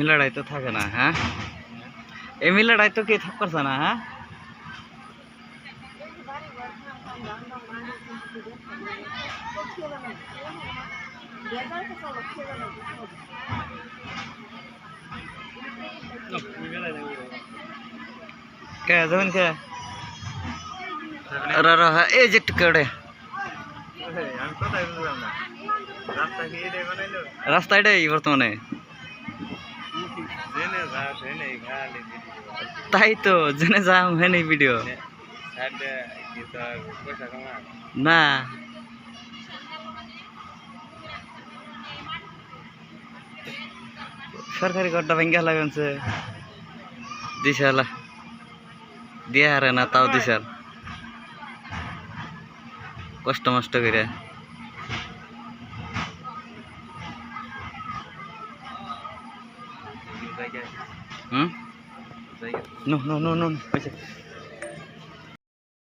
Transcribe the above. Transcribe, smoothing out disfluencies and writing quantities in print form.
লড়াই তো থাকে না হ্যাঁ এমনি লড়াই তো কে থাকছে না হ্যাঁ কে যাবেন কে এই যে একটু কেড়ে রাস্তা এটাই বর্তমানে তাই তো জেনে যা হয় নাই ভিডিও না সরকারি ঘরটা ভেঙ্গে লাগানছে দিশাল দিয়ে হারে না তাও দিশাল কষ্ট মষ্ট করে হুম নো নো নো নো